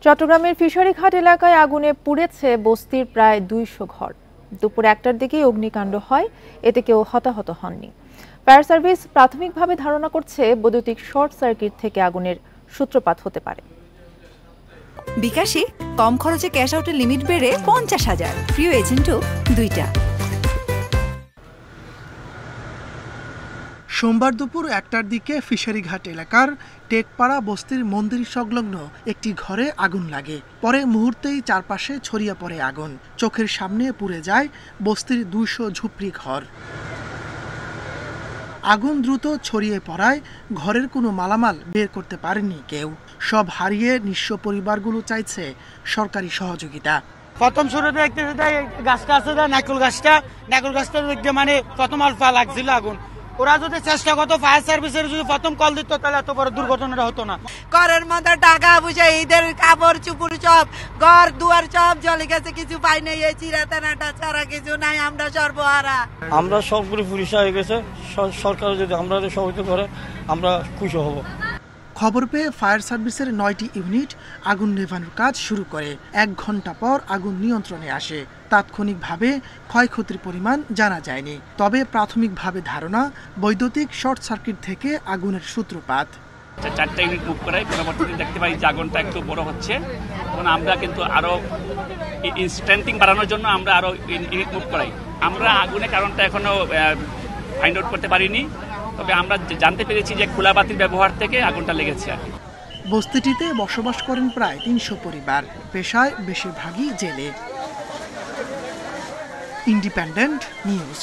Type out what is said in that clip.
চট্টগ্রামের ফিশারিঘাট এলাকায় আগুনে পুড়েছে বস্তির প্রায় ২০০ ঘর। দুপুর ১টার দিকেই অগ্নিকাণ্ড হয়, এতে কেউ হতাহত হননি। ফায়ার সার্ভিস প্রাথমিকভাবে ধারণা করছে বৈদ্যুতিক শর্ট সার্কিট থেকে আগুনের সূত্রপাত হতে পারে। বিকাশে কম খরচে ক্যাশ আউটের লিমিট বেড়ে ৫০,০০০, প্রিয় এজেন্টও ২টা। সোমবার দুপুর ১টার দিকে ফিশারিঘাট এলাকার টেকপাড়া বস্তির মন্দির সংলগ্ন একটি ঘরে আগুন লাগে। পরে মুহূর্তেই চারপাশে ছড়িয়ে পড়ে আগুন। চোখের সামনে পুড়ে যায় বস্তির ২০০ ঝুপড়ি ঘর। আগুন দ্রুত ছড়িয়ে পড়ায় ঘরের কোনো মালামাল বের করতে পারেনি কেউ। সব হারিয়ে নিঃস্ব পরিবারগুলো চাইছে সরকারি সহযোগিতা। প্রথম শুরুতে দেখতে গাছটা আছে, নাকুল গাছটা দেখতে মানে প্রথম আলফা লাগছিল আগুন। ওরা যদি চেষ্টা করতো, ফায়ার সার্ভিসের যদি প্রথম কল দিত, তাহলে এত বড় দুর্ঘটনাটা হতো না। ঘরের মধ্যে টাকা পয়সা, ঈদের কাপড় চুপুর সব, ঘর দুয়ার সব জ্বলে গেছে, কিছু পাই নাই। এই চিরাতানাটা ছাড়া কিছু নাই, আমরা সর্বহারা। আমরা সবগুলি পুলিশ হয়ে গেছে, সরকার যদি আমরা সহযোগিতা করে আমরা খুশি হব। খবর পেয়ে ফায়ার সার্ভিসের ৯টি ইউনিট আগুন নেভানোর কাজ শুরু করে। ১ ঘন্টা পর আগুন নিয়ন্ত্রণে আসে। তাৎক্ষণিকভাবে ক্ষয়ক্ষতির পরিমাণ জানা যায়নি, তবে প্রাথমিকভাবে ধারণা বৈদ্যুতিক শর্ট সার্কিট থেকে আগুনের সূত্রপাত। 4টা ইউনিট মুভ করাই, পরবর্তীতে দেখতে পাই যে আগুনটা একটু বড় হচ্ছে। তখন আমরা কিন্তু আরো স্ট্রেন্থিং বাড়ানোর জন্য আমরা আরো ইউনিট মুভ করাই। আমরা আগুনের কারণটা এখনো ফাইন্ড আউট করতে পারিনি, তবে আমরা জানতে পেরেছি যে খোলা বাতির ব্যবহার থেকে আগুনটা লেগেছে আর কি। বস্তিটিতে বসবাস করেন প্রায় ৩০০ পরিবার, পেশায় বেশিরভাগই জেলে। Independent news.